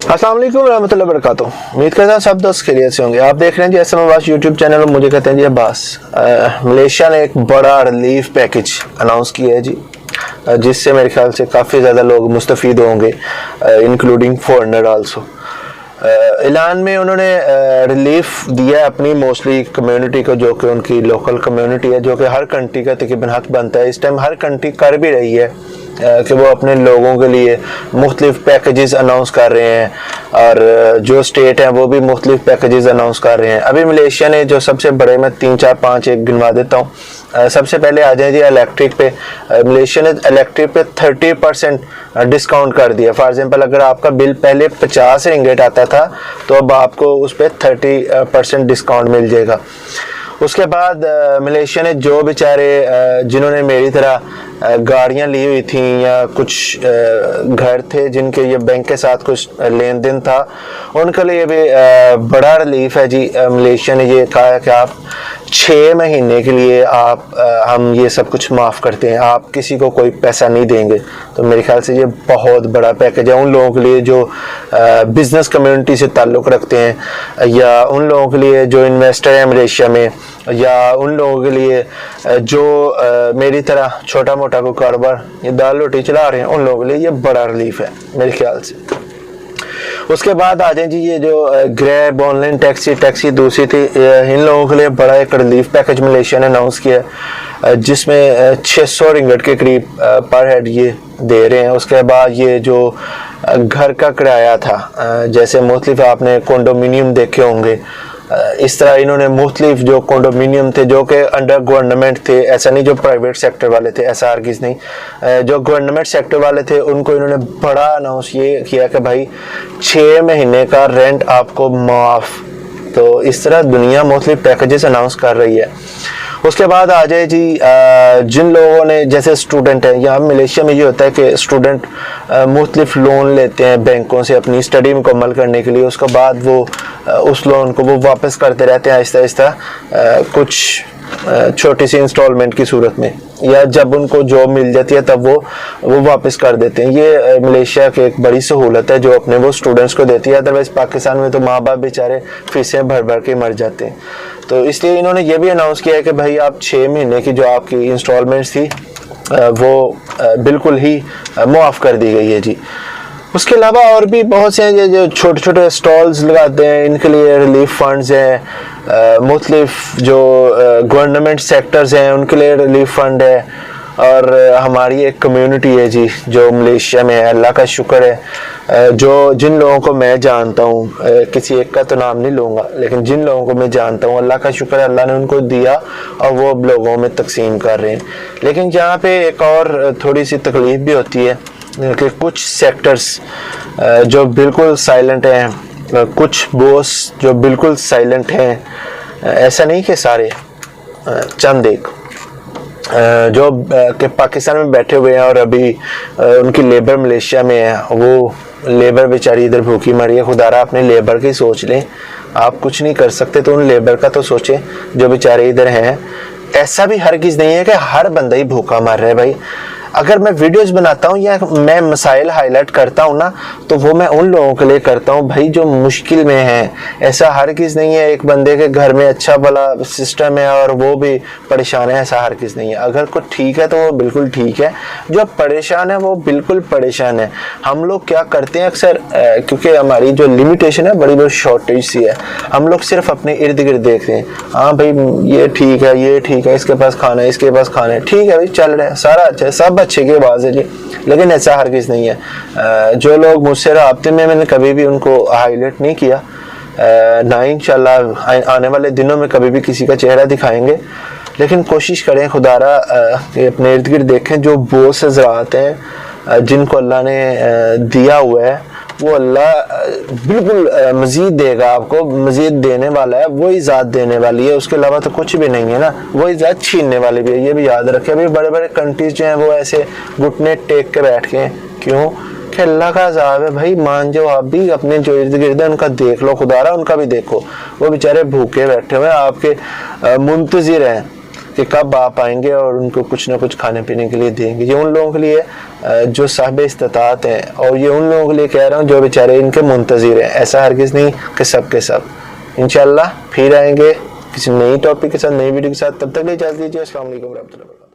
अस्सलाम वालेकुम रहमतुल्लाहि व बरकातुहू। उम्मीद करता हूँ सब दोस्त खैरियत से होंगे। आप देख रहे हैं जी अब्बास यूट्यूब चैनल और मुझे कहते हैं जी अब्बास। मलेशिया ने एक बड़ा रिलीफ पैकेज अनाउंस किया है जी, जिससे मेरे ख्याल से काफ़ी ज़्यादा लोग मुस्तफ़ीद होंगे, इंक्लूडिंग फॉरेनर आल्सो। इलान में उन्होंने रिलीफ दिया अपनी मोस्टली कम्युनिटी को, जो कि उनकी लोकल कम्युनिटी है, जो कि हर कंट्री का तकरीबन हक बनता है। इस टाइम हर कंट्री कर भी रही है कि वो अपने लोगों के लिए मुख्तलिफ पैकेजेस अनाउंस कर रहे हैं, और जो स्टेट हैं वो भी मुख्तलिफ पैकेजेस अनाउंस कर रहे हैं। अभी मलेशिया ने जो सबसे बड़े, मैं 3 4 5 एक गिनवा देता हूँ। सबसे पहले आ जाए जी इलेक्ट्रिक पे। मलेशिया ने इलेक्ट्रिक पे 30% डिस्काउंट कर दिया। फॉर एग्जांपल अगर आपका बिल पहले 50 रिंगेट आता था तो अब आपको उस पर 30% डिस्काउंट मिल जाएगा। उसके बाद मलेशिया ने जो बेचारे जिन्होंने मेरी तरह गाड़ियां ली हुई थी या कुछ घर थे जिनके ये बैंक के साथ कुछ लेन देन था, उनके लिए भी बड़ा रिलीफ है जी। मलेशिया ने ये कहा है कि आप 6 महीने के लिए हम ये सब कुछ माफ़ करते हैं, आप किसी को कोई पैसा नहीं देंगे। तो मेरे ख्याल से ये बहुत बड़ा पैकेज है उन लोगों के लिए जो बिज़नेस कम्युनिटी से ताल्लुक़ रखते हैं, या उन लोगों के लिए जो इन्वेस्टर हैं मलेशिया में, या उन लोगों के लिए जो मेरी तरह छोटा मोटा कोई कारोबार या दाल रोटी चला रहे हैं, उन लोगों के लिए ये बड़ा रिलीफ है मेरे ख्याल से। उसके बाद आ जाए जी ये जो ग्रैब, ऑनलाइन टैक्सी दूसरी थी, इन लोगों के लिए बड़ा एक रिलीफ पैकेज मलेशिया ने अनाउंस किया, जिसमें 600 रिंगट के करीब पर हेड ये दे रहे हैं। उसके बाद ये जो घर का किराया था, जैसे मुख्तलिफ आपने कंडोमिनियम देखे होंगे, इस तरह इन्होंने मुख्तलिफ जो कंडोमिनियम थे जो कि अंडर गवर्नमेंट थे, ऐसा नहीं जो प्राइवेट सेक्टर वाले थे, ऐसा हरगिज़ नहीं, जो गवर्नमेंट सेक्टर वाले थे उनको इन्होंने बड़ा अनाउंस ये किया कि भाई 6 महीने का रेंट आपको माफ़। तो इस तरह दुनिया मुख्तलिफ पैकेजेस अनाउंस कर रही है। उसके बाद आ जाए जी जिन लोगों ने, जैसे स्टूडेंट हैं, यहाँ मलेशिया में ये होता है कि स्टूडेंट मुख्तलिफ लोन लेते हैं बैंकों से अपनी स्टडी मुकम्मल करने के लिए। उसके बाद वो उस लोन को वो वापस करते रहते हैं आहिस्ता आहिस्ता, कुछ छोटी सी इंस्टॉलमेंट की सूरत में, या जब उनको जॉब मिल जाती है तब वो वापस कर देते हैं। ये मलेशिया की एक बड़ी सहूलत है जो अपने वो स्टूडेंट्स को देती है। अदरवाइज पाकिस्तान में तो माँ बाप बेचारे फीसें भर भर के मर जाते हैं। तो इसलिए इन्होंने ये भी अनाउंस किया है कि भाई आप 6 महीने की जो आपकी इंस्टॉलमेंट्स थी वो बिल्कुल ही मुआफ़ कर दी गई है जी। उसके अलावा और भी बहुत से हैं जो छोटे छोटे स्टॉल्स लगाते हैं, इनके लिए रिलीफ फंड्स हैं। मुख्तलिफ जो गवर्नमेंट सेक्टर्स हैं उनके लिए रिलीफ फंड है। और हमारी एक कम्युनिटी है जी जो मलेशिया में है, अल्लाह का शुक्र है, जो जिन लोगों को मैं जानता हूँ, किसी एक का तो नाम नहीं लूँगा, लेकिन जिन लोगों को मैं जानता हूँ अल्लाह का शुक्र है, अल्लाह ने उनको दिया और वो अब लोगों में तकसीम कर रहे हैं। लेकिन यहाँ पे एक और थोड़ी सी तकलीफ भी होती है कि कुछ सेक्टर्स जो बिल्कुल साइलेंट हैं, कुछ बॉस जो बिल्कुल साइलेंट हैं, ऐसा नहीं कि सारे, चंद एक जो कि पाकिस्तान में बैठे हुए हैं और अभी उनकी लेबर मलेशिया में है, वो लेबर बेचारी इधर भूखी मरी है। खुदारा अपने लेबर की सोच लें, आप कुछ नहीं कर सकते तो उन लेबर का तो सोचें जो बेचारे इधर हैं। ऐसा भी हरगिज़ नहीं है कि हर बंदा ही भूखा मर रहा है भाई। अगर मैं वीडियोस बनाता हूँ या मैं मसाइल हाईलाइट करता हूँ ना, तो वो मैं उन लोगों के लिए करता हूँ भाई जो मुश्किल में हैं। ऐसा हरगिज़ नहीं है एक बंदे के घर में अच्छा भला सिस्टम है और वो भी परेशान है, ऐसा हरगिज़ नहीं है। अगर कुछ ठीक है तो वो बिल्कुल ठीक है, जो परेशान है वो बिल्कुल परेशान है। हम लोग क्या करते हैं अक्सर, क्योंकि हमारी जो लिमिटेशन है बड़ी बहुत शॉर्टेज सी है, हम लोग सिर्फ अपने इर्द गिर्द देखते हैं। हाँ भाई ये ठीक है, ये ठीक है, इसके पास खाना है, इसके पास खाना है, ठीक है भाई चल रहा है, सारा अच्छा है, सब अच्छे की आवाज़ है जी। लेकिन ऐसा हरगिज़ नहीं है। जो लोग मुझसे राब्ते में, मैंने कभी भी उनको हाईलाइट नहीं किया, ना इंशाल्लाह आने वाले दिनों में कभी भी किसी का चेहरा दिखाएंगे। लेकिन कोशिश करें खुदारा कि अपने इर्द गिर्द देखें जो बोस हज़रात हैं जिनको अल्लाह ने दिया हुआ है, वो अल्लाह बिल्कुल मज़ीद देगा आपको, मज़ीद देने वाला है, वही ज़ात देने वाली है, उसके अलावा तो कुछ भी नहीं है ना, वही ज़ात छीनने वाली भी है, ये भी याद रखें। अभी बड़े बड़े कंट्रीज जो हैं वो ऐसे घुटने टेक के बैठ के, क्यों कि अल्लाह का अज़ाब है भाई। मान जाओ आप भी, अपने जो इर्द गिर्द है उनका देख लो, खुदारा उनका भी देखो, वो बेचारे भूखे बैठे हुए हैं, आपके मुंतज़िर हैं कि कब आप आएंगे और उनको कुछ ना कुछ खाने पीने के लिए देंगे। ये उन लोगों के लिए जो साहिब इस्तिताअत हैं, और ये उन लोगों के लिए कह रहा हूँ जो बेचारे इनके मुंतज़िर हैं। ऐसा हरगिज़ नहीं कि सब के सब। इंशाअल्लाह फिर आएंगे किसी नई टॉपिक के साथ, नई वीडियो के साथ। तब तक इजाज़त दीजिए। अस्सलाम वालेकुम रहमतुल्लाह।